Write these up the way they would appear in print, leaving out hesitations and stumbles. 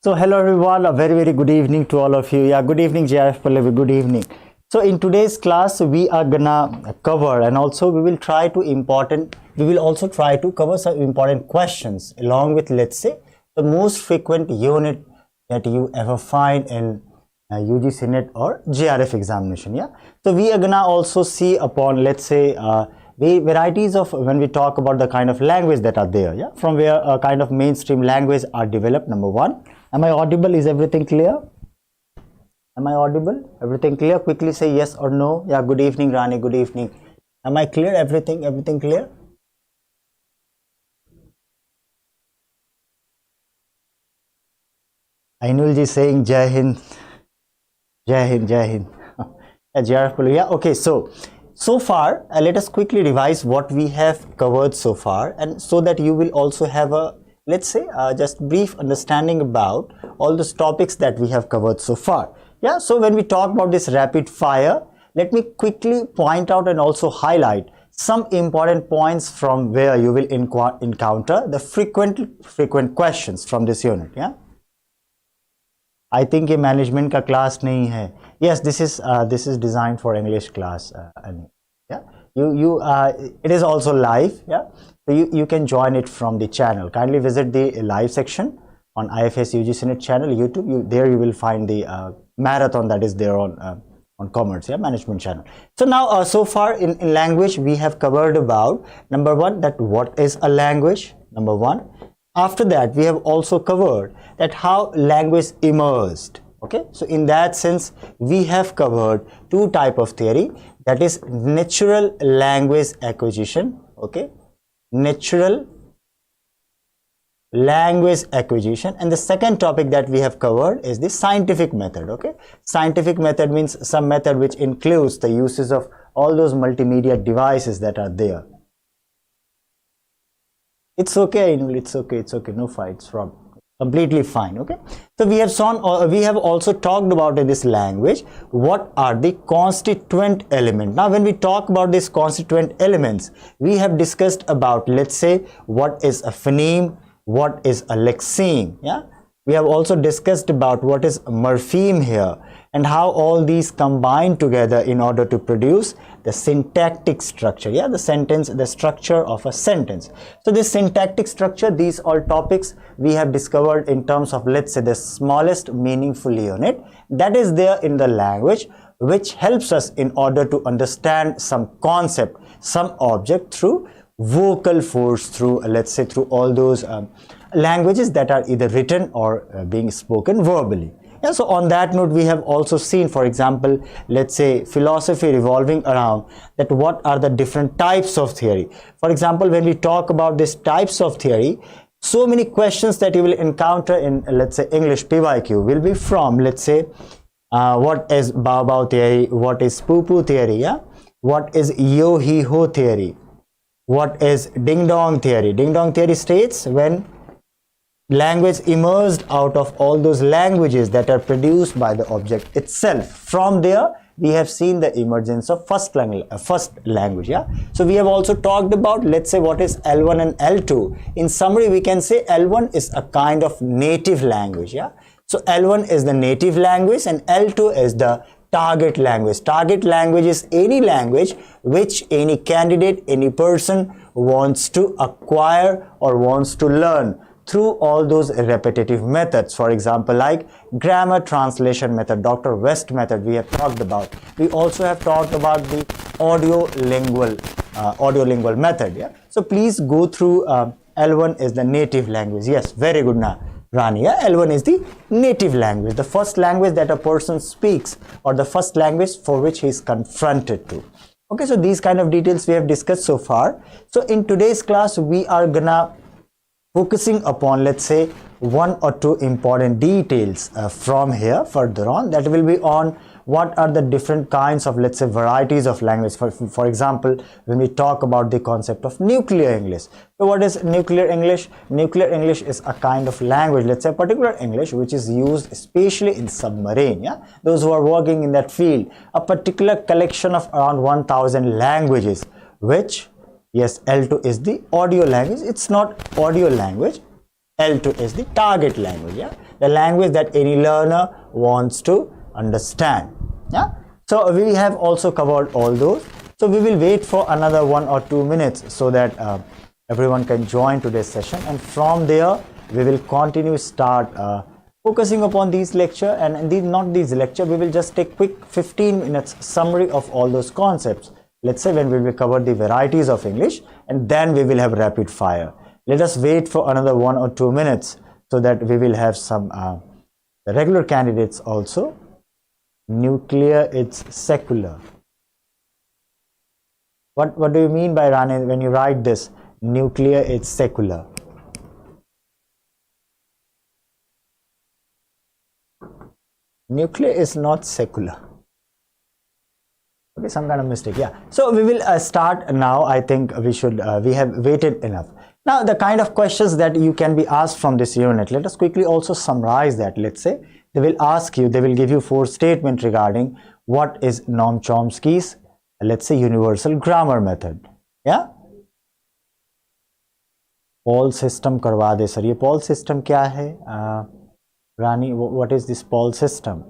So hello everyone, a very good evening to all of you. Yeah, good evening JRF Pallavi, good evening. So in today's class we are gonna cover, and also we will also try to cover some important questions along with, let's say, the most frequent unit that you ever find in UGC NET or JRF examination. Yeah, so we are gonna also see upon, let's say, the varieties of, when we talk about the kind of language that are there, yeah, from where a kind of mainstream language are developed. Number one, am I audible? Is everything clear? Am I audible? Everything clear? Quickly say yes or no. Yeah, good evening Rani, good evening. Am I clear? Everything clear? Ainul ji saying Jai Hind. Jai Hind, Jai Hind. Yeah, okay, so far let us quickly revise what we have covered so far, and so that you will also have a, let's say, just brief understanding about all those topics that we have covered so far. Yeah, so when we talk about this rapid fire, let me quickly point out and also highlight some important points from where you will encounter the frequent questions from this unit. Yeah, I think ये management का class नहीं है. Yes, this is designed for English class. Yeah, it is also live. Yeah, so you can join it from the channel. Kindly visit the live section on IFAS UGC NET channel YouTube. There you will find the marathon that is there on commerce, yeah, management channel. So now so far in language we have covered about, number one, that what is a language, number one. After that we have also covered that how language emerged. Okay, so in that sense we have covered two type of theory, that is natural language acquisition. Okay, natural language acquisition, and the second topic that we have covered is the scientific method. Okay, scientific method means some method which includes the uses of all those multimedia devices that are there. It's okay, it's okay, no fights, from completely fine. Okay, so we have also talked about in this language what are the constituent element. Now when we talk about these constituent elements, we have discussed about, let's say, what is a phoneme, what is a lexeme. Yeah, we have also discussed about what is a morpheme here, and how all these combine together in order to produce the syntactic structure. Yeah, the structure of a sentence. So this syntactic structure, these all topics we have discovered in terms of, let's say, the smallest meaningful unit that is there in the language, which helps us in order to understand some concept, some object through vocal force, through, let's say, through all those languages that are either written or being spoken verbally. Yeah, so on that note we have also seen, for example, let's say, philosophy revolving around that what are the different types of theory. For example, when we talk about these types of theory, so many questions that you will encounter in, let's say, English PYQ will be from, let's say, what is Bao theory, what is Poo theory, yeah, what is Yo He Ho theory, what is Ding Dong theory. Ding Dong theory states when language emerged out of all those languages that are produced by the object itself. From there we have seen the emergence of first language. Yeah, so we have also talked about, let's say, what is L1 and L2. In summary, we can say L1 is a kind of native language. Yeah, so L1 is the native language and L2 is the target language. Target language is any language which any candidate, any person wants to acquire or wants to learn through all those repetitive methods. For example, like grammar translation method, Dr. West method we have talked about. We also have talked about the audiolingual method. Yeah, so please go through. L1 is the native language. Yes, very good now, Rani. Yeah, L1 is the native language, the first language that a person speaks, or the first language for which he is confronted to. Okay, so these kind of details we have discussed so far. So in today's class we are gonna focusing upon, let's say, one or two important details from here further on, that will be on what are the different kinds of, let's say, varieties of language. For example, when we talk about the concept of nuclear English. So what is nuclear English? Nuclear English is a kind of language, let's say, particular English which is used especially in submarine. Yeah, those who are working in that field, a particular collection of around 1000 languages, which, yes, L2 is the audio language. It's not audio language, L2 is the target language, yeah, the language that any learner wants to understand. Yeah, so we have also covered all those. So we will wait for another 1 or 2 minutes so that everyone can join today's session, and from there we will continue start focusing upon these lecture, and not these lecture, we will just take quick 15 minutes summary of all those concepts. Let's say when we will cover the varieties of English, and then we will have rapid fire. Let us wait for another 1 or 2 minutes so that we will have some regular candidates also. Nuclear, it's secular. What do you mean by Rani when you write this? Nuclear, it's secular. Nuclear is not secular. Okay, some kind of mistake. Yeah. So we will start now. I think we should. We have waited enough. Now, the kind of questions that you can be asked from this unit. Let us quickly also summarize that. Let's say they will ask you. They will give you 4 statements regarding what is Noam Chomsky's, let's say, universal grammar method. Yeah. Paul system करवा दे sir. ये Paul system क्या है? Rani, what is this Paul system?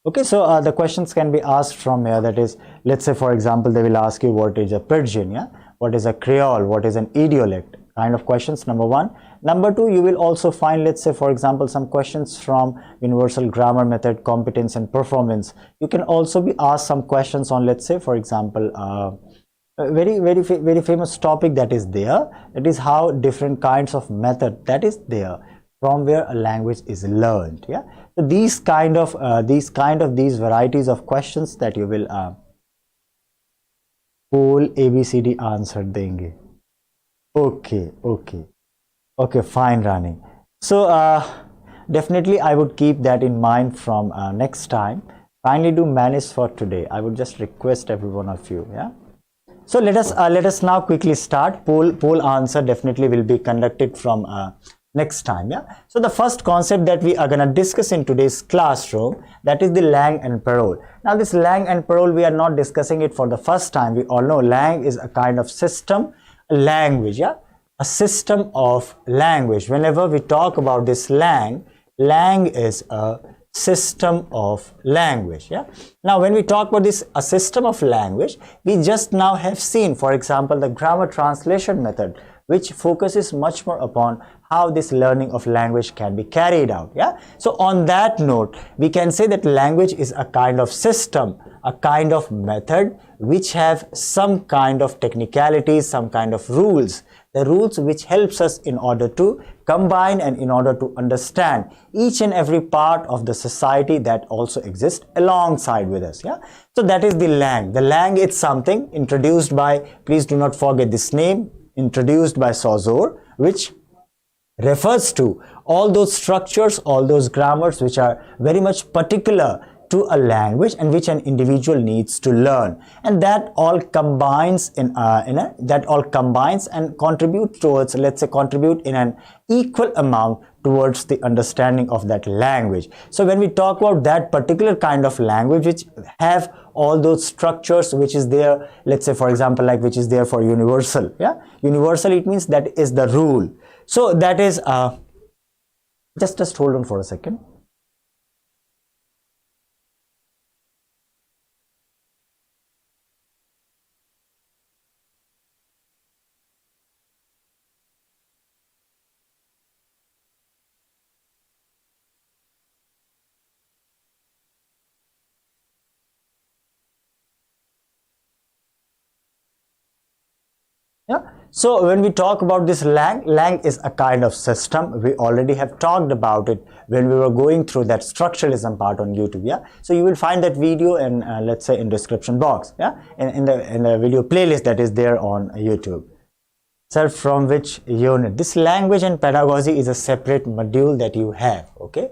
Okay, so the questions can be asked from here. That is, let's say for example, they will ask you what is a Pigeon, yeah, what is a Creole, what is an idiolect, kind of questions, number 1. Number 2, you will also find, let's say for example, some questions from universal grammar method, competence and performance. You can also be asked some questions on, let's say for example, a very famous topic that is there. That is how different kinds of method that is there from where a language is learned. Yeah, so these varieties of questions that you will whole ABCD answer देंगे. Okay, fine, Rani. So definitely I would keep that in mind from next time. Kindly do manage for today. I would just request every one of you. Yeah. So let us now quickly start. Poll answer definitely will be conducted from next time. Yeah. So the first concept that we are going to discuss in today's classroom, that is the Lang and Parole. Now this Lang and Parole, we are not discussing it for the first time. We all know Lang is a kind of system, language. Yeah, a system of language. Whenever we talk about this Lang is a system of language. Yeah. Now when we talk about this a system of language, we just now have seen, for example, the grammar translation method, which focuses much more upon how this learning of language can be carried out. Yeah. So on that note, we can say that language is a kind of system, a kind of method which have some kind of technicalities, some kind of rules, the rules which helps us in order to combine and in order to understand each and every part of the society that also exists alongside with us. Yeah. So that is the Lang. The Lang is something introduced by, please do not forget this name, introduced by Saussure, which refers to all those structures, all those grammars which are very much particular to a language and which an individual needs to learn, and that all combines that all combines and contribute towards, let's say, contribute in an equal amount towards the understanding of that language. So when we talk about that particular kind of language which have all those structures which is there, let's say for example, like which is there for universal. Yeah, universal, it means that is the rule. So that is just hold on for a second. Yeah. So when we talk about this Lang is a kind of system. We already have talked about it when we were going through that structuralism part on YouTube. Yeah. So you will find that video in let's say in description box. Yeah. In the video playlist that is there on YouTube. Sir, from which unit? This language and pedagogy is a separate module that you have. Okay.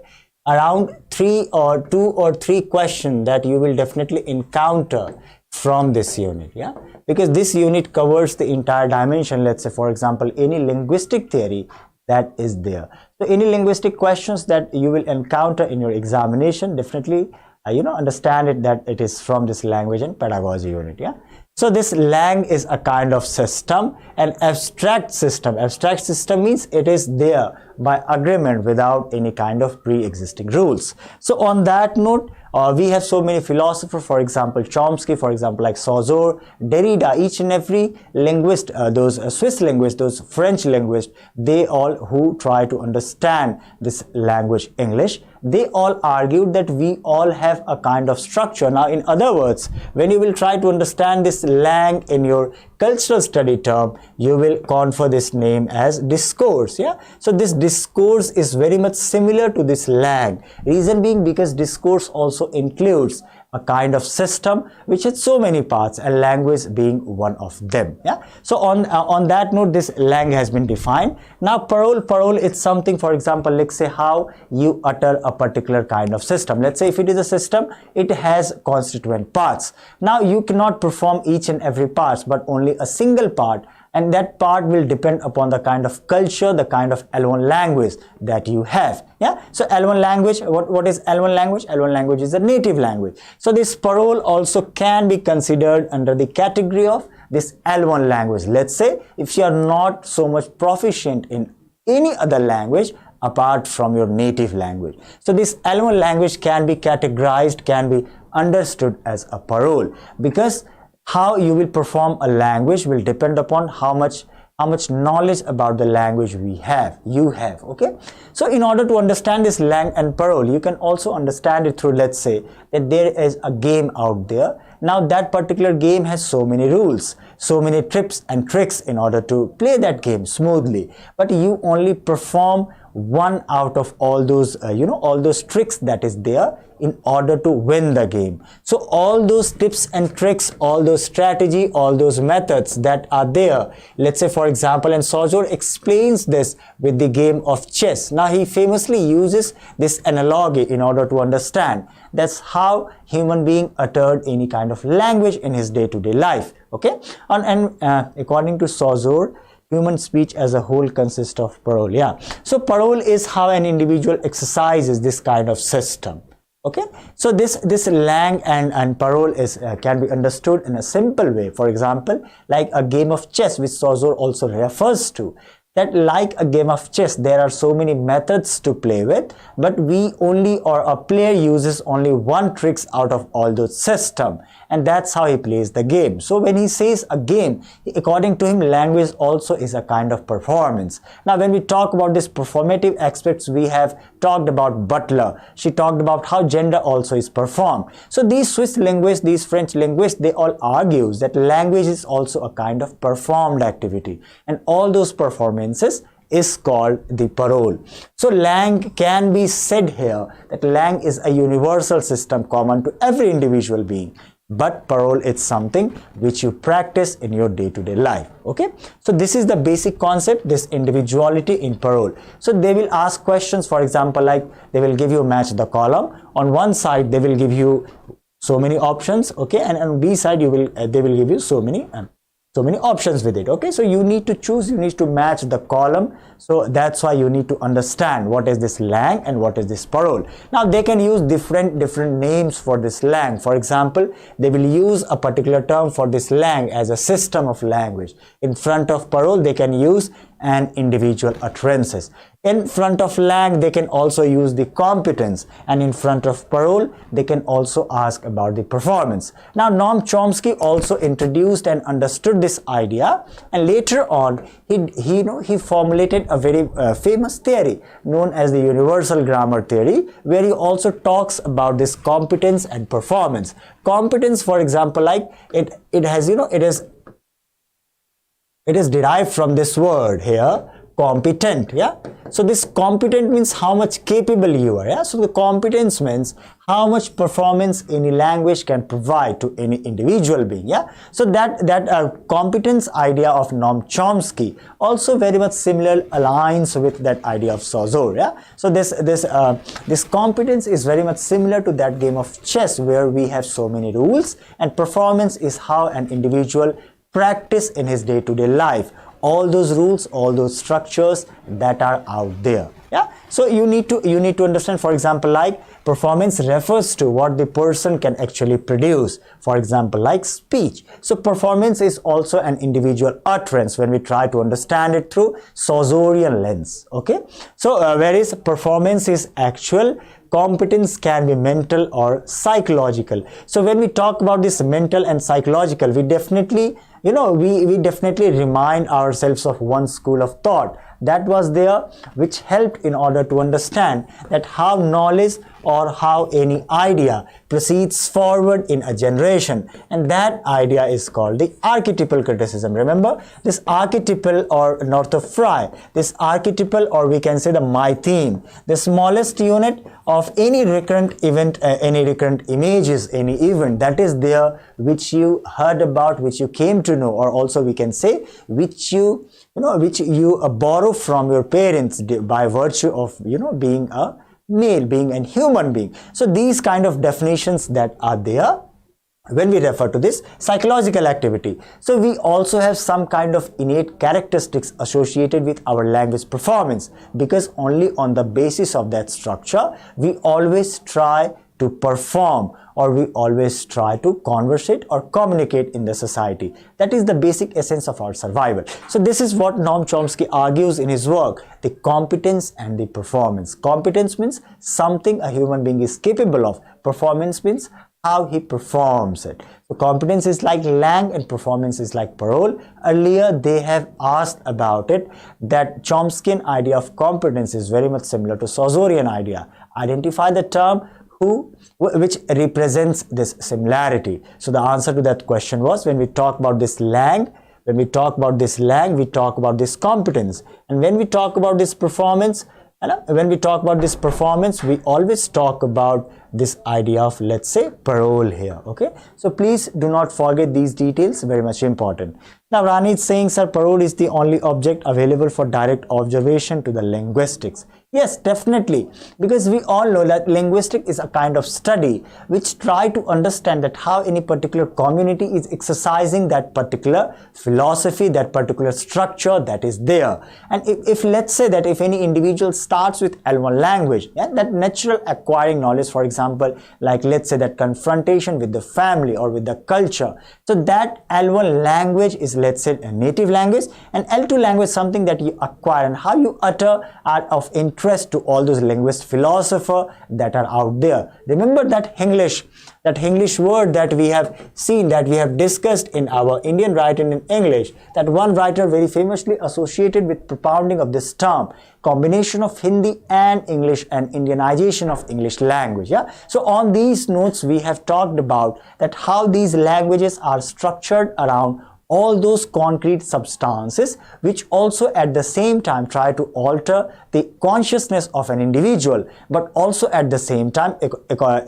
Around 2 or 3 questions that you will definitely encounter from this unit. Yeah, because this unit covers the entire dimension. Let's say for example, any linguistic theory that is there. So any linguistic questions that you will encounter in your examination, definitely understand it that it is from this language and pedagogy unit. Yeah. So this lang is a kind of system, an abstract system. Abstract system means it is there by agreement without any kind of pre-existing rules. So on that note, we have so many philosophers, for example Chomsky, for example like Saussure, Derrida, each and every linguist, those Swiss linguists, those French linguists, they all who try to understand this language English, they all argued that we all have a kind of structure. Now in other words, when you will try to understand this lang in your cultural study term, you will confer this name as discourse. Yeah, so this discourse is very much similar to this lang. Reason being because discourse also includes a kind of system which has so many parts, and language being one of them. Yeah, so on that note, this lang has been defined. Now parole is something, for example, let's say how you utter a particular kind of system. Let's say if it is a system, it has constituent parts. Now you cannot perform each and every part, but only a single part, and that part will depend upon the kind of culture, the kind of L1 language that you have. Yeah, so L1 language, what is L1 language? L1 language is a native language. So this parole also can be considered under the category of this L1 language. Let's say if you are not so much proficient in any other language apart from your native language, so this L1 language can be categorized, can be understood as a parole, because how you will perform a language will depend upon how much knowledge about the language you have. Okay, so in order to understand this lang and parole, you can also understand it through, let's say that there is a game out there. Now that particular game has so many rules, so many tips and tricks in order to play that game smoothly, but you only perform one out of all those all those tricks that is there in order to win the game. So all those tips and tricks, all those strategy, all those methods that are there, let's say for example, and Saussure explains this with the game of chess. Now he famously uses this analogy in order to understand that's how human being uttered any kind of language in his day-to-day life. Okay, and according to Saussure, human speech as a whole consists of parole. Yeah, so parole is how an individual exercises this kind of system. Okay, so this lang and parole is can be understood in a simple way. For example, like a game of chess, which Saussure also refers to, that like a game of chess, there are so many methods to play with, but a player uses only one tricks out of all those system, and that's how he plays the game. So when he says a game, according to him, language also is a kind of performance. Now when we talk about this performative aspects, we have talked about Butler. She talked about how gender also is performed. So these Swiss linguists, these French linguists, they all argue that language is also a kind of performed activity, and all those performances is called the parole. So lang can be said here that lang is a universal system common to every individual being, but parole is something which you practice in your day-to-day life. Okay, so this is the basic concept, this individuality in parole. So they will ask questions, for example, like they will give you match the column. On one side they will give you so many options, okay, and on B side they will give you so many options with it. Okay, so you need to choose, you need to match the column. So that's why you need to understand what is this lang and what is this parole. Now they can use different names for this lang. For example, they will use a particular term for this lang as a system of language. In front of parole, they can use an individual utterances. In front of lang, they can also use the competence, and in front of parole, they can also ask about the performance. Now Noam Chomsky also introduced and understood this idea, and later on he formulated a very famous theory known as the universal grammar theory, where he also talks about this competence and performance. Competence, for example, like it is derived from this word here, competent. Yeah, so this competent means how much capable you are. Yeah, so the competence means how much performance any language can provide to any individual being. Yeah, so that competence idea of Noam Chomsky also very much similar aligns with that idea of Saussure. Yeah, so this competence is very much similar to that game of chess where we have so many rules, and performance is how an individual practice in his day-to-day life all those rules, all those structures that are out there. Yeah, so you need to understand, for example, like performance refers to what the person can actually produce, for example, like speech. So performance is also an individual utterance when we try to understand it through Saussurean lens. Okay, so whereas performance is actual, competence can be mental or psychological. So when we talk about this mental and psychological, we definitely, you know, we definitely remind ourselves of one school of thought that was there, which helped in order to understand that how knowledge or how any idea proceeds forward in a generation, and that idea is called the archetypal criticism. Remember this archetypal, or Northrop Frye, this archetypal, or we can say the my theme, the smallest unit of any recurrent event, any recurrent images, any event that is there, which you heard about, which you came to know, or also we can say which you borrow from your parents by virtue of, you know, being a male, being a human being. So these kind of definitions that are there when we refer to this psychological activity. So we also have some kind of innate characteristics associated with our language performance, because only on the basis of that structure we always try to perform, or we always try to conversate or communicate in the society. That is the basic essence of our survival. So this is what Noam Chomsky argues in his work, the competence and the performance. Competence means something a human being is capable of. Performance means how he performs it. So competence is like Lang and performance is like Parole. Earlier they have asked about it, that Chomskyan idea of competence is very much similar to Saussurean idea. Identify the term which represents this similarity. So the answer to that question was, when we talk about this Lang, we talk about this competence. And when we talk about this performance, we always talk about this idea of, let's say, Parole here. Okay, so please do not forget these details, very much important. Now Rani is saying, sir, Parole is the only object available for direct observation to the linguistics. Yes, definitely, because we all know that linguistics is a kind of study which try to understand that how any particular community is exercising that particular philosophy, that particular structure that is there. And if let's say that if any individual starts with L1 language, yeah, that natural acquiring knowledge, for example, like let's say that confrontation with the family or with the culture, so that L1 language is, let's say, a native language, and L2 language something that you acquire, and how you utter are of interest to all those linguist philosophers that are out there. Remember that English word that we have seen, that we have discussed in our Indian writing in English, that one writer very famously associated with propounding of this term, combination of Hindi and English and Indianization of English language. Yeah, so on these notes we have talked about that how these languages are structured around all those concrete substances, which also at the same time try to alter the consciousness of an individual, but also at the same time,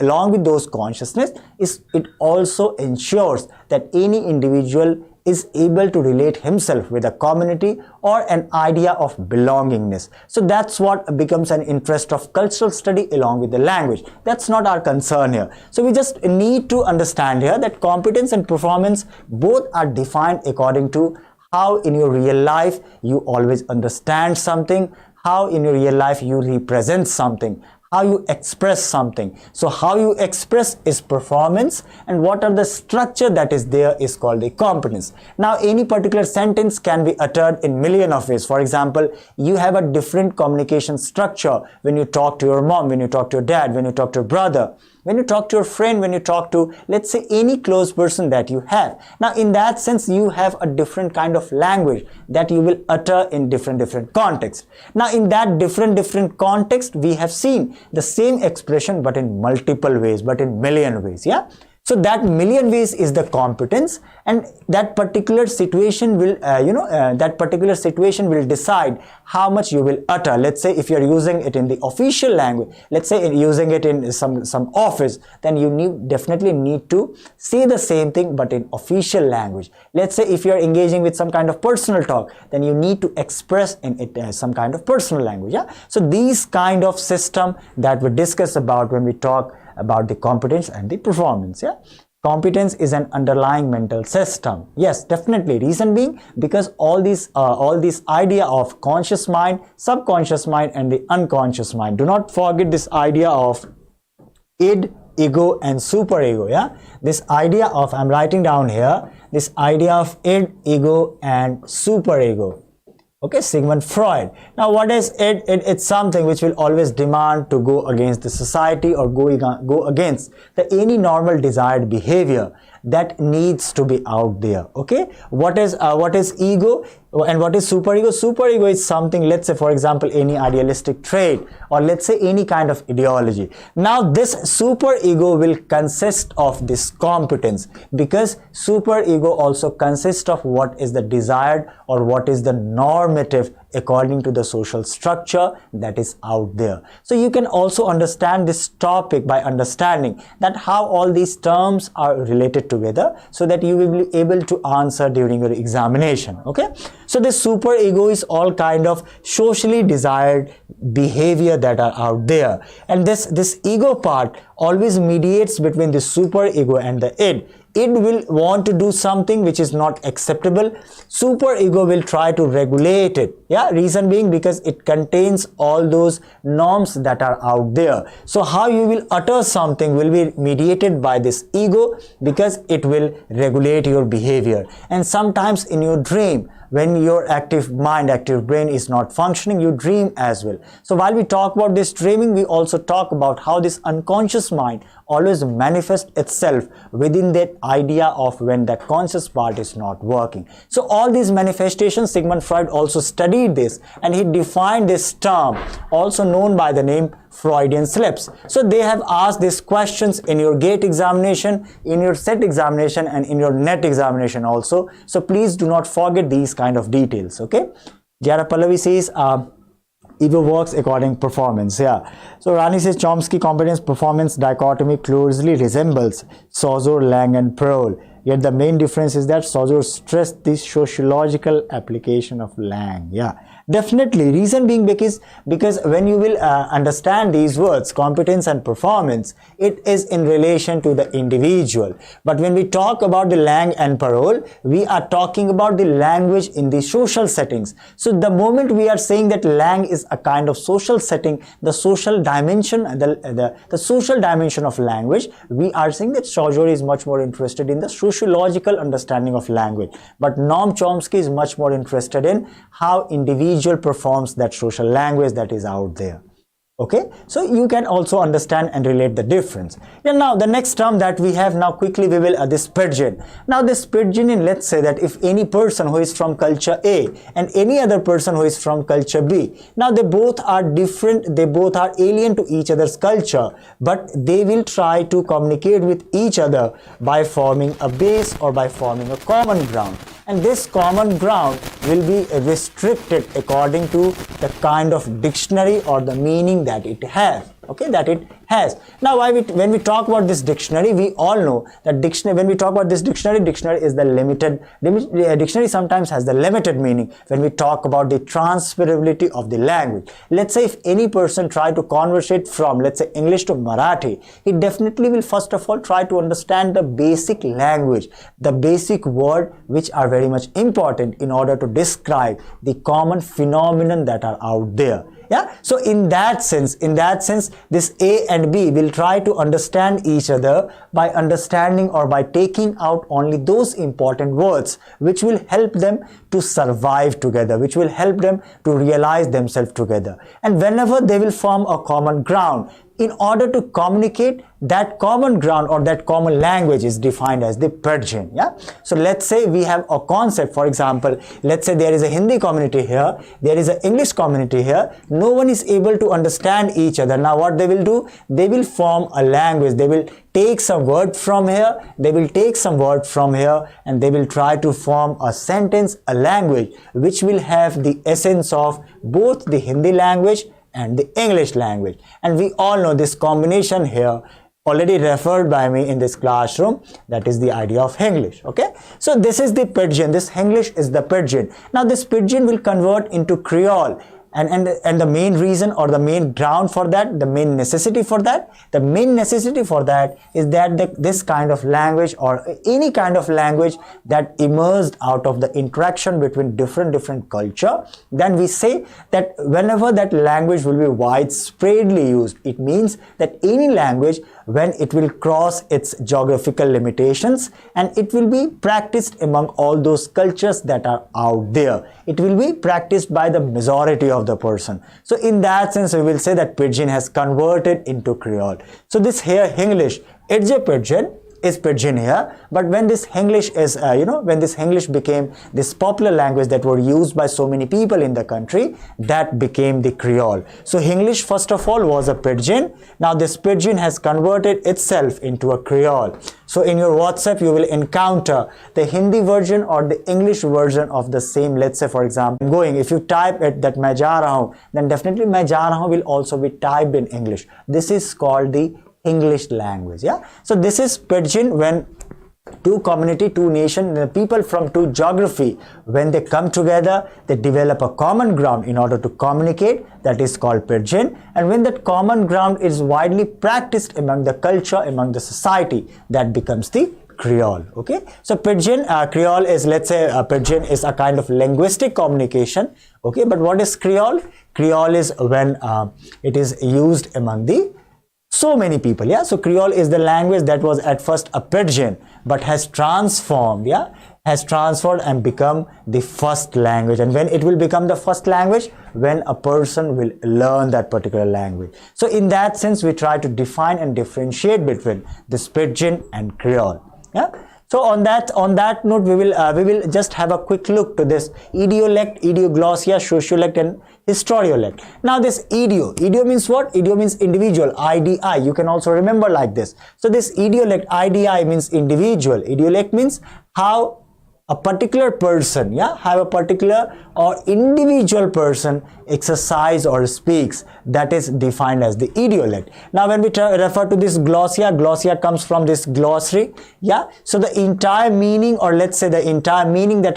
along with those consciousness, it also ensures that any individual is able to relate himself with a community or an idea of belongingness. So that's what becomes an interest of cultural study along with the language. That's not our concern here. So we just need to understand here that competence and performance both are defined according to how in your real life you always understand something, how in your real life you represent something, how you express something. So how you express is performance, and what are the structure that is there is called the competence. Now any particular sentence can be uttered in million of ways. For example, you have a different communication structure when you talk to your mom, when you talk to your dad, when you talk to your brother, when you talk to your friend, when you talk to, let's say, any close person that you have. Now in that sense you have a different kind of language that you will utter in different contexts. Now in that different context we have seen the same expression but in multiple ways, but in million ways. Yeah, so that million ways is the competence, and that particular situation will decide how much you will utter. Let's say if you're using it in the official language, let's say using it in some office, then you definitely need to say the same thing but in official language. Let's say if you're engaging with some kind of personal talk, then you need to express in it some kind of personal language. Yeah, so these kind of system that we discuss about when we talk about the competence and the performance. Yeah, Competence is an underlying mental system. Yes, definitely. Reason being, because all this idea of conscious mind, subconscious mind, and the unconscious mind. Do not forget this idea of id, ego, and superego. Yeah, this idea of, I'm writing down here, this idea of id, ego, and superego. Okay, Sigmund Freud. Now, what is it? It's something which will always demand to go against the society or go against any normal desired behavior that needs to be out there. Okay, what is ego and what is superego? Superego is something, let's say for example, any idealistic trait, or let's say any kind of ideology. Now this superego will consist of this competence, because superego also consists of what is the desired or what is the normative according to the social structure that is out there. So you can also understand this topic by understanding that how all these terms are related together, so that you will be able to answer during your examination. Okay, so this superego is all kind of socially desired behavior that are out there, and this ego part always mediates between the superego and the id. Id will want to do something which is not acceptable. Superego will try to regulate it. Yeah, reason being, because it contains all those norms that are out there. So how you will utter something will be mediated by this ego, because it will regulate your behavior. And sometimes in your dream, when your active mind, active brain is not functioning, you dream as well. So while we talk about this dreaming, we also talk about how this unconscious mind always manifests itself within that idea of when that conscious part is not working. So all these manifestations, Sigmund Freud also studied this, and he defined this term, also known by the name Freudian slips. So they have asked these questions in your GATE examination, in your SET examination, and in your NET examination also. So please do not forget these kind of details. Okay, JRF Pallavi says ego works according performance. Yeah, so Rani says Chomsky competence performance dichotomy closely resembles Saussure, Lang, and Parole. Yet the main difference is that Saussure stressed the sociological application of Lang. Yeah, definitely. Reason being, because when you will understand these words, competence and performance, it is in relation to the individual. But when we talk about the Lang and Parole, we are talking about the language in the social settings. So the moment we are saying that Lang is a kind of social setting, the social dimension, the social dimension of language, we are saying that Saussure is much more interested in the sociological understanding of language. But Noam Chomsky is much more interested in how individual performs that social language that is out there. Okay, so you can also understand and relate the difference. And now the next term that we have, now quickly we will this Pigeon. Now this Pigeon, in, let's say that if any person who is from culture A and any other person who is from culture B, now they both are different, they both are alien to each other's culture, but they will try to communicate with each other by forming a base or by forming a common ground. And this common ground will be restricted according to the kind of dictionary or the meaning that it has. Okay, that it has. Now, when we talk about this dictionary, we all know that dictionary. When we talk about this dictionary is the limited. Dictionary sometimes has the limited meaning. When we talk about the transferability of the language, let's say if any person try to conversate from, let's say, English to Marathi, he definitely will first of all try to understand the basic language, the basic word which are very much important in order to describe the common phenomenon that are out there. Yeah, so in that sense, this A and B will try to understand each other by understanding or by taking out only those important words which will help them to survive together, which will help them to realize themselves together. And whenever they will form a common ground, in order to communicate, that common ground or that common language is defined as the Pigeon. Yeah, so let's say we have a concept. For example, let's say there is a Hindi community here, there is an English community here. No one is able to understand each other. Now what they will do, they will form a language. They will take some word from here, they will take some word from here, and they will try to form a sentence, a language which will have the essence of both the Hindi language and the English language. And we all know this combination here, already referred by me in this classroom, that is the idea of English. Okay, so this is the Pigeon, this English is the Pigeon. Now this Pigeon will convert into Creole. and the main reason or the main ground for that, the main necessity for that is that this kind of language or any kind of language that emerged out of the interaction between different culture, then we say that whenever that language will be widespreadly used, it means that any language, when it will cross its geographical limitations and it will be practiced among all those cultures that are out there, it will be practiced by the majority of the person. So in that sense, we will say that Pidgin has converted into Creole. So this here English, it's a Pidgin, is Pidgin here, but when this English is when this English became this popular language that were used by so many people in the country, that became the Creole. So English first of all was a Pidgin. Now this Pidgin has converted itself into a Creole. So in your WhatsApp you will encounter the Hindi version or the English version of the same. Let's say for example, if you type it that मैं जा रहा हूँ, then definitely मैं जा रहा हूँ will also be typed in English. This is called the English language. Yeah, so this is Pidgin when two community, two nation, people from two geography, when they come together, they develop a common ground in order to communicate. That is called Pidgin. And when that common ground is widely practiced among the culture, among the society, that becomes the Creole. Okay, so Pidgin, Creole is, let's say Pidgin is a kind of linguistic communication. Okay, but what is Creole? Creole is when it is used among the so many people. Yeah, so Creole is the language that was at first a Pidgin but has transformed, and become the first language. And when it will become the first language, when a person will learn that particular language. So in that sense, we try to define and differentiate between this Pidgin and Creole. Yeah, so on that note, we will just have a quick look to this idiolect, idioglossia, sociolect and historiolect. Now this idio means what? Idio means individual, IDI. You can also remember like this. So this idiolect, IDI means individual. Idiolect means how a particular person, have a particular or individual person exercise or speaks, that is defined as the idiolect. Now when we refer to this glossia comes from this glossary. So the entire meaning, or let's say the entire meaning that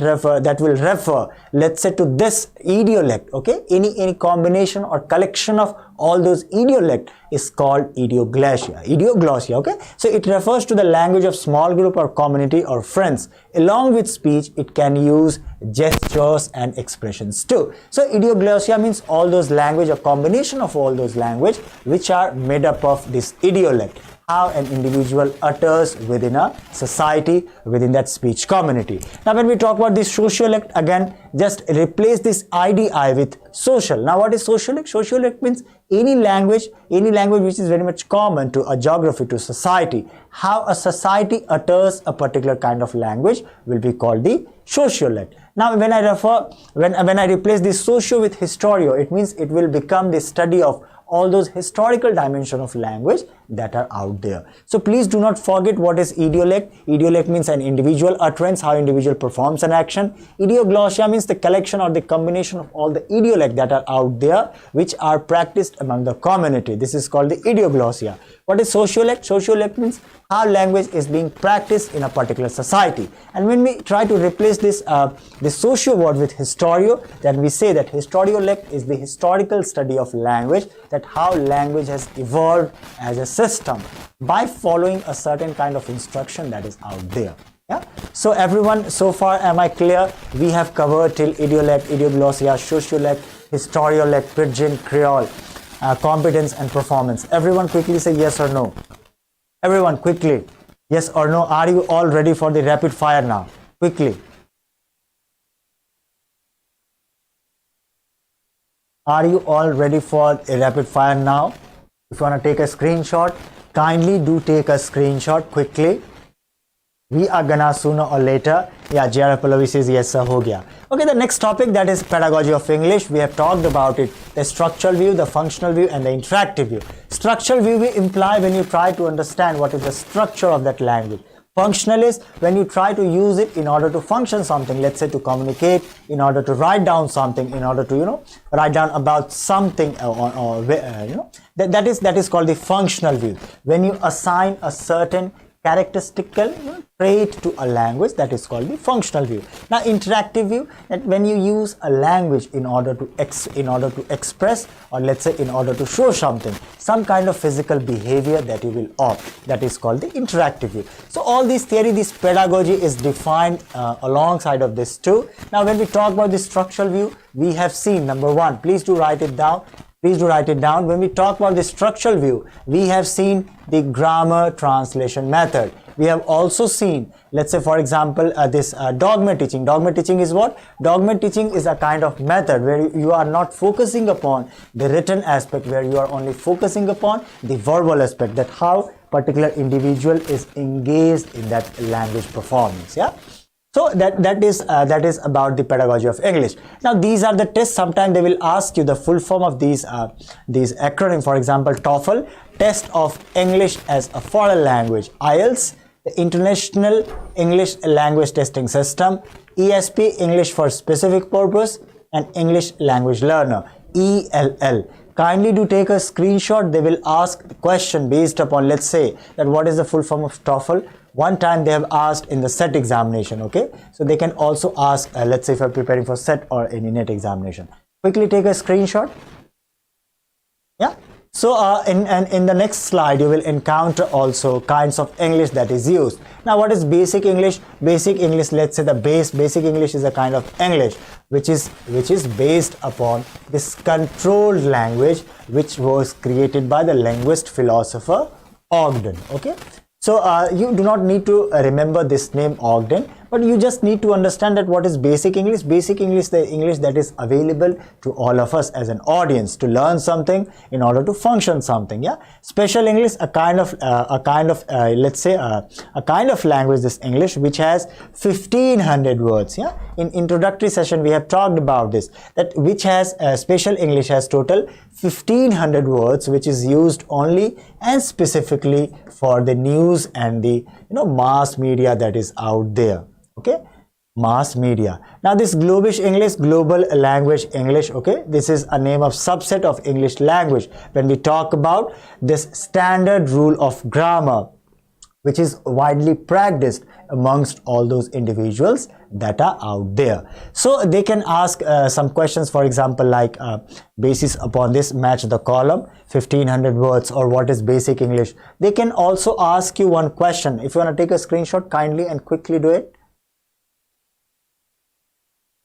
will refer, let's say, to this idiolect, okay, any combination or collection of all those idiolect is called idioglossia. Okay, so it refers to the language of small group or community or friends. Along with speech, it can use gestures and expressions too. So idioglossia means all those language, a combination of all those language which are made up of this idiolect, how an individual utters within a society, within that speech community. Now when we talk about this sociolect, again just replace this IDI with social. Now what is sociolect? Sociolect means any language which is very much common to a geography, to society. How a society utters a particular kind of language will be called the sociolect. Now when I replace this socio with historio, it means it will become the study of all those historical dimension of language that are out there. So please do not forget what is idiolect. Idiolect means an individual utterance, how individual performs an action. Idioglossia means the collection or the combination of all the idiolect that are out there which are practiced among the community. This is called the idioglossia. What is sociolect? Sociolect means how language is being practiced in a particular society. And when we try to replace this socio word with historio, then we say that historiolect is the historical study of language, that how language has evolved as a system by following a certain kind of instruction that is out there. Yeah. So everyone, so far am I clear? We have covered till idiolect, idioglossia, sociolect, historiolect, Pidgin, Creole, competence and performance. Everyone quickly say yes or no. Everyone quickly, yes or no. Are you all ready for the rapid fire now? Quickly. Are you all ready for a rapid fire now? If you want to take a screenshot, kindly do take a screenshot quickly. We are gonna sooner or later. Yeah, JRF Pallavi says yes sir, ho gaya. Okay, the next topic, that is pedagogy of English. We have talked about it, the structural view, the functional view and the interactive view. Structural view will imply when you try to understand what is the structure of that language. Functional is when you try to use it in order to function something, let's say to communicate, in order to write down something, in order to write down about something, that is called the functional view. When you assign a certain characteristical trait to a language, that is called the functional view. Now interactive view, that when you use a language in order to express, or let's say in order to show something, some kind of physical behavior that you will opt, that is called the interactive view. So all this theory, this pedagogy is defined alongside of this too. Now when we talk about the structural view, we have seen number one, please do write it down. Please do write it down. When we talk about the structural view, we have seen the grammar translation method. We have also seen, let's say for example, this dogma teaching. Dogma teaching is what? Dogma teaching is a kind of method where you are not focusing upon the written aspect, where you are only focusing upon the verbal aspect, that how particular individual is engaged in that language performance. Yeah. So that is about the pedagogy of English. Now these are the tests. Sometimes they will ask you the full form of these acronym. For example, TOEFL, Test of English as a Foreign Language; IELTS, the International English Language Testing System; ESP, English for Specific Purpose; and English Language Learner, ELL. Kindly do take a screenshot. They will ask the question based upon, let's say that what is the full form of TOEFL. One time they have asked in the SET examination, okay? So they can also ask, let's say if you're preparing for SET or any NET examination. Quickly take a screenshot. Yeah. So in the next slide, you will encounter also kinds of English that is used. Now, what is basic English? Basic English, let's say the basic English is a kind of English which is based upon this controlled language, which was created by the linguist philosopher Ogden, okay? So you do not need to remember this name Ogden, but you just need to understand that what is basic English. Basic English, the English that is available to all of us as an audience to learn something in order to function something. Yeah. Special English, a kind of let's say a kind of language, this English, which has 1500 words. Yeah. In introductory session we have talked about this, that which has special English has total 1500 words, which is used only and specifically for the news and the mass media that is out there. Okay, mass media. Now this Globish English, global language English, okay, this is a name of subset of English language. When we talk about this standard rule of grammar, which is widely practiced amongst all those individuals that are out there. So they can ask some questions, for example, like basis upon this, match the column, 1500 words, or what is basic English. They can also ask you one question. If you want to take a screenshot, kindly and quickly do it.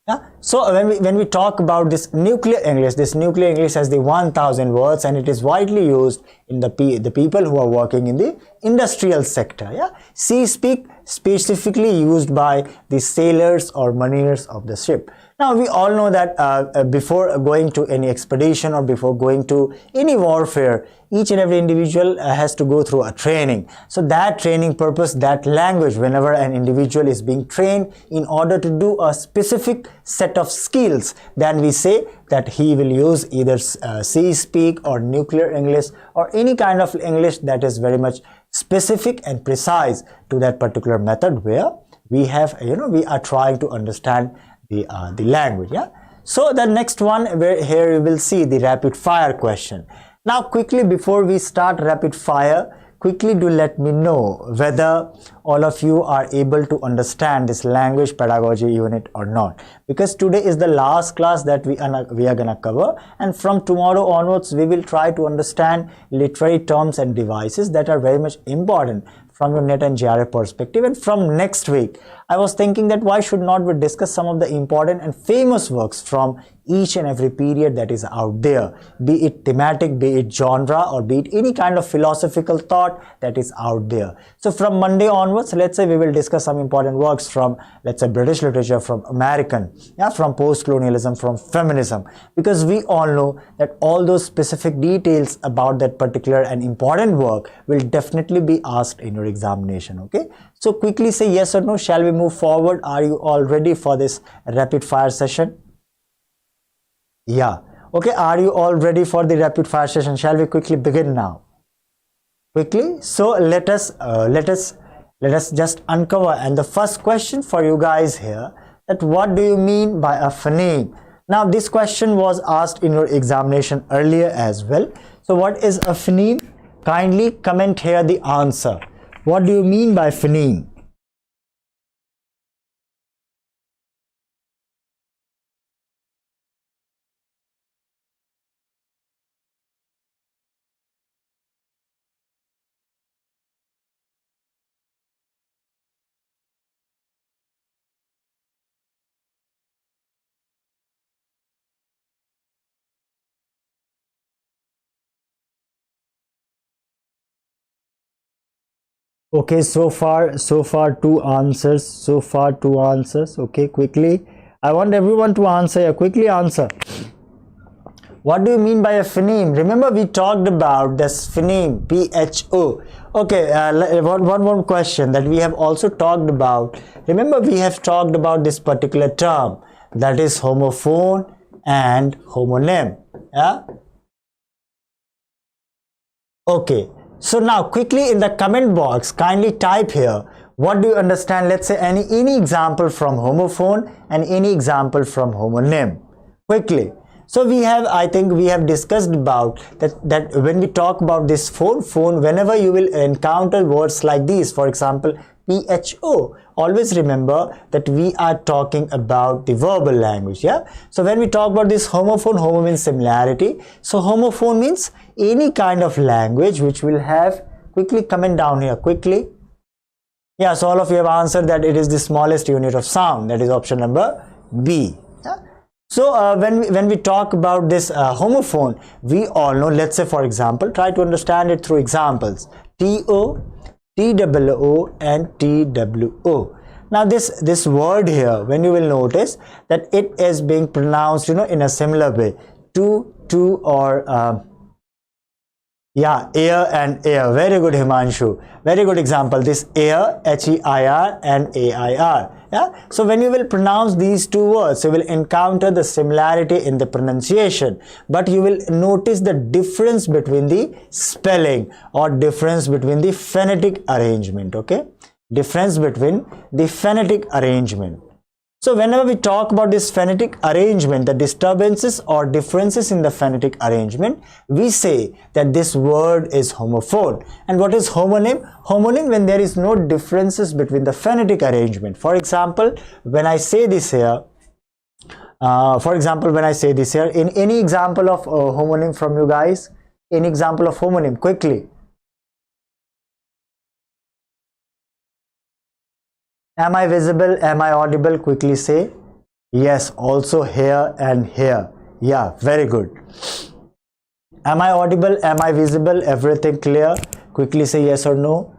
Yeah. So when we talk about this nuclear English has the 1000 words, and it is widely used in the people who are working in the industrial sector. Yeah. Sea speak, specifically used by the sailors or mariners of the ship. Now we all know that before going to any expedition or before going to any warfare, each and every individual has to go through a training. So that training purpose, that language, whenever an individual is being trained in order to do a specific set of skills, then we say that he will use either sea speak or nuclear English or any kind of English that is very much specific and precise to that particular method where we have, we are trying to understand the language. Yeah. So the next one, where here you will see the rapid fire question. Now quickly, before we start rapid fire, quickly do let me know whether all of you are able to understand this language pedagogy unit or not, because today is the last class that we are gonna cover, and from tomorrow onwards we will try to understand literary terms and devices that are very much important from your NET and JRF perspective. And from next week, I was thinking that why should not we discuss some of the important and famous works from each and every period that is out there, be it thematic, be it genre, or be it any kind of philosophical thought that is out there. So from Monday onwards, let's say we will discuss some important works from, let's say, British literature, from American, yeah, from post-colonialism, from feminism, because we all know that all those specific details about that particular and important work will definitely be asked in your examination. Okay, so quickly say yes or no. Shall we move forward? Are you all ready for this rapid fire session? Yeah. Okay, are you all ready for the rapid fire session? Shall we quickly begin now? Quickly. So let us just uncover, and the first question for you guys here, that what do you mean by a phoneme? Now this question was asked in your examination earlier as well. So what is a phoneme? Kindly comment here the answer. What do you mean by phoneme? Okay, so far two answers. Okay, quickly, I want everyone to answer. Quickly answer. What do you mean by a phoneme? Remember, we talked about this phoneme, PHO. Okay, one more question that we have also talked about. Remember, we have talked about this particular term, that is homophone and homonym. Yeah. Okay, so now quickly in the comment box, kindly type here, what do you understand? Let's say any example from homophone and any example from homonym. Quickly. So we have, I think we have discussed about that when we talk about this phone, whenever you will encounter words like these, for example, PHO, always remember that we are talking about the verbal language. Yeah. So when we talk about this homophone, homo means similarity. So homophone means any kind of language which will have, quickly comment down here quickly. Yeah, so all of you have answered that it is the smallest unit of sound, that is option number B. Yeah? So when we talk about this homophone, we all know, let's say for example, try to understand it through examples. TO, TWO and TWO. Now this word here, when you will notice that it is being pronounced, in a similar way, to or yeah, air and air. Very good, Himanshu. Very good example. This air, HEIR and AIR. Yeah. So when you will pronounce these two words, you will encounter the similarity in the pronunciation, but you will notice the difference between the spelling or difference between the phonetic arrangement. Okay. Difference between the phonetic arrangement. So whenever we talk about this phonetic arrangement, the disturbances or differences in the phonetic arrangement, we say that this word is homophone. And what is homonym? Homonym when there is no differences between the phonetic arrangement. For example, when I say this here, in any example of homonym from you guys, any example of homonym, quickly. Am I visible? Am I audible? Quickly say. Yes, also here and here. Yeah, very good. Am I audible? Am I visible? Everything clear? Quickly say yes or no.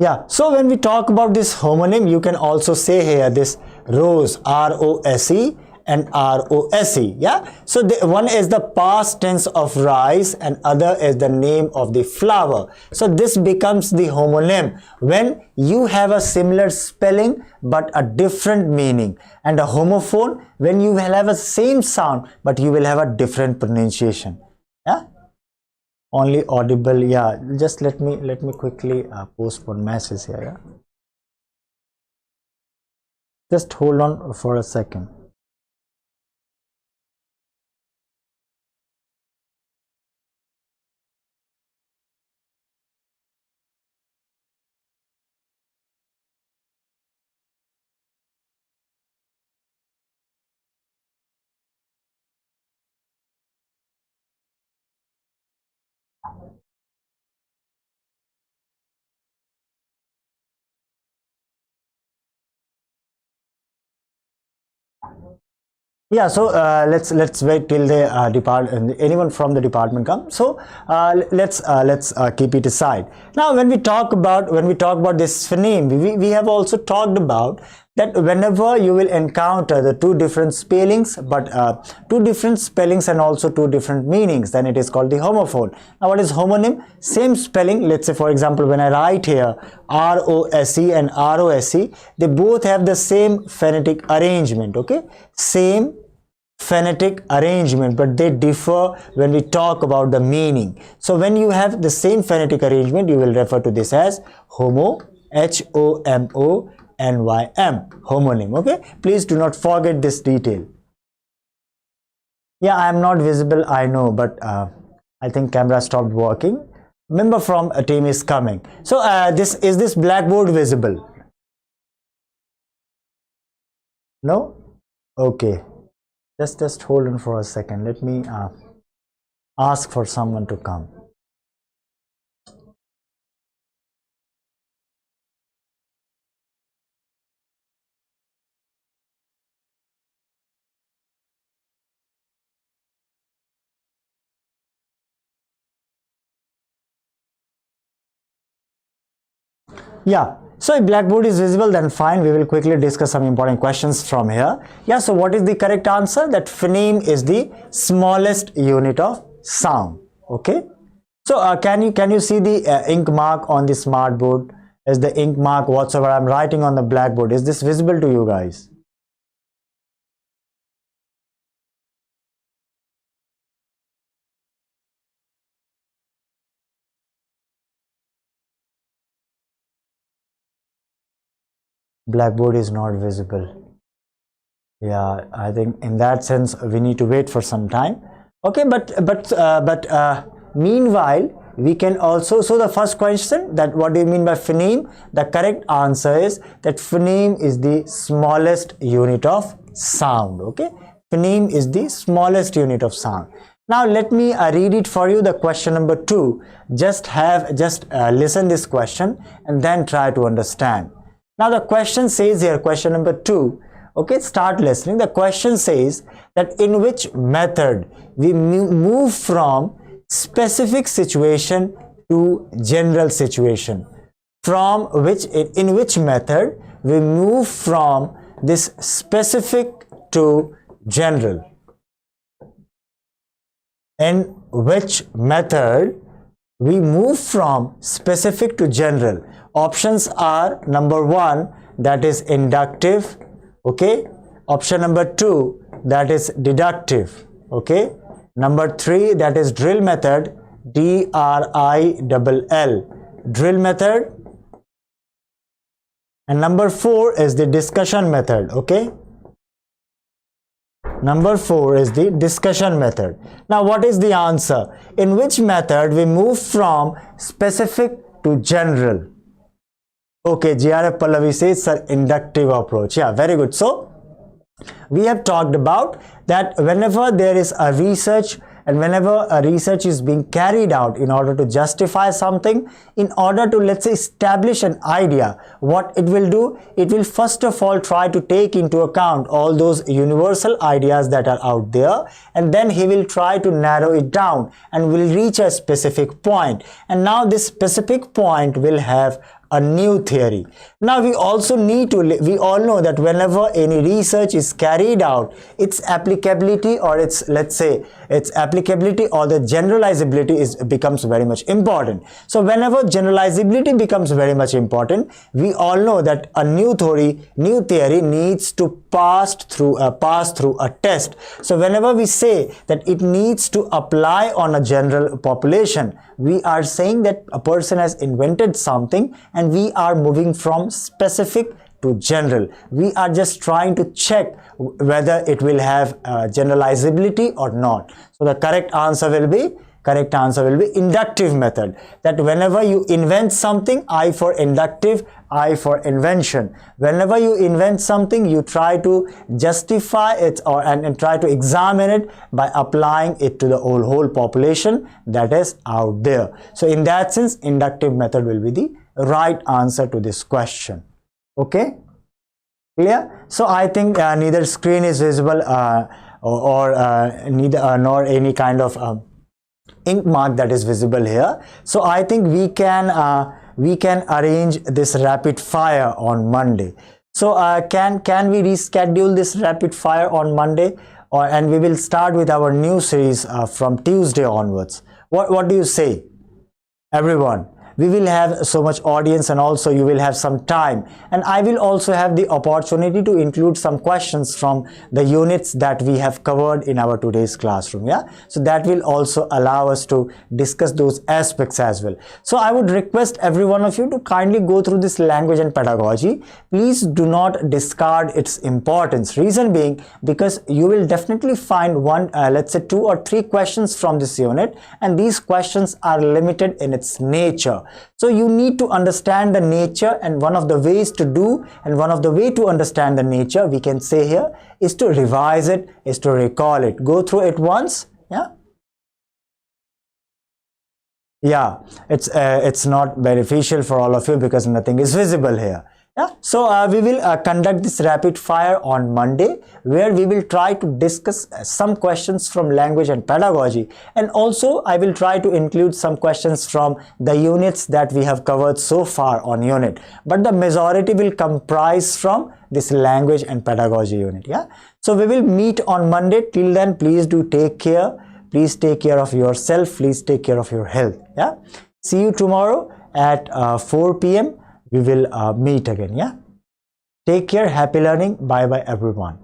Yeah, so when we talk about this homonym, you can also say here this rose, R-O-S-E and R-O-S-E. Yeah, so one is the past tense of rice and other is the name of the flower. So this becomes the homonym when you have a similar spelling but a different meaning, and a homophone when you will have a same sound but you will have a different pronunciation. Yeah. Only audible. Yeah, just let me quickly post one message here. Yeah? Just hold on for a second. Yeah, so let's wait till the anyone from the department comes. So let's keep it aside. Now when we talk about this phoneme, we have also talked about that whenever you will encounter the two different spellings, but two different spellings and also two different meanings, then it is called the homophone. Now what is homonym? Same spelling. Let's say for example, when I write here R-O-S-E and R-O-S-E, they both have the same phonetic arrangement. Okay, same phonetic arrangement, but they differ when we talk about the meaning. So when you have the same phonetic arrangement, you will refer to this as H-O-M-O-N-Y-M, homonym. Okay, please do not forget this detail. Yeah, I am not visible, I know, but I think camera stopped working. Member from a team is coming. So is this blackboard visible? No? Okay. Just hold on for a second. Let me ask for someone to come. Yeah, so if blackboard is visible, then fine, we will quickly discuss some important questions from here. Yeah, so what is the correct answer? That phoneme is the smallest unit of sound. Okay, so can you see the ink mark on the smart board? Is the ink mark whatsoever I'm writing on the blackboard, is this visible to you guys? Blackboard is not visible. Yeah, I think in that sense we need to wait for some time. Okay, but meanwhile we can also, so the first question, that what do you mean by phoneme? The correct answer is that phoneme is the smallest unit of sound. Okay, phoneme is the smallest unit of sound. Now let me read it for you, the question number 2. Just listen this question and then try to understand. Now the question says here, question number 2, okay, start listening. The question says that in which method we move from specific situation to general situation. In which method we move from this specific to general. In which method we move from specific to general. Options are number 1, that is inductive. Okay, option number 2, that is deductive. Okay, number 3, that is drill method, DRILL, drill method, and number 4 is the discussion method. Okay, number 4 is the discussion method. Now what is the answer? In which method we move from specific to general? Okay, JRF Pallavi says, sir, inductive approach. Yeah, very good. So we have talked about that whenever there is a research and whenever a research is being carried out in order to justify something, in order to, let's say, establish an idea, what it will do, it will first of all try to take into account all those universal ideas that are out there, and then he will try to narrow it down and will reach a specific point. And now this specific point will have a new theory. Now we also need to, we all know that whenever any research is carried out, its applicability or its, let's say, its applicability or the generalizability becomes very much important. So whenever generalizability becomes very much important, we all know that a new theory needs to pass through a test. So whenever we say that it needs to apply on a general population, we are saying that a person has invented something and we are moving from specific to general. We are just trying to check whether it will have generalizability or not. So the correct answer will be inductive method. That whenever you invent something, I for inductive, I for invention. Whenever you invent something, you try to justify it and try to examine it by applying it to the whole population that is out there. So in that sense, inductive method will be the right answer to this question. Okay, clear? So I think neither screen is visible nor any kind of ink mark that is visible here. So I think we can arrange this rapid fire on Monday. So can we reschedule this rapid fire on Monday, and we will start with our new series from Tuesday onwards. What do you say, everyone? we will have so much audience, and also you will have some time, and I will also have the opportunity to include some questions from the units that we have covered in our today's classroom. Yeah, so that will also allow us to discuss those aspects as well. So I would request every one of you to kindly go through this language and pedagogy. Please do not discard its importance. Reason being, because you will definitely find one, let's say 2 or 3 questions from this unit, and these questions are limited in its nature. So you need to understand the nature, and one of the ways to do, and one of the way to understand the nature, we can say here, is to revise it, is to recall it. Go through it once. Yeah, it's not beneficial for all of you because nothing is visible here. Yeah, so we will conduct this rapid fire on Monday, where we will try to discuss some questions from language and pedagogy, and also I will try to include some questions from the units that we have covered so far on unit, but the majority will comprise from this language and pedagogy unit. Yeah, so we will meet on Monday. Till then, please do take care. Please take care of yourself. Please take care of your health. Yeah, see you tomorrow at 4 p.m. we will meet again. Yeah, take care. Happy learning. Bye bye everyone.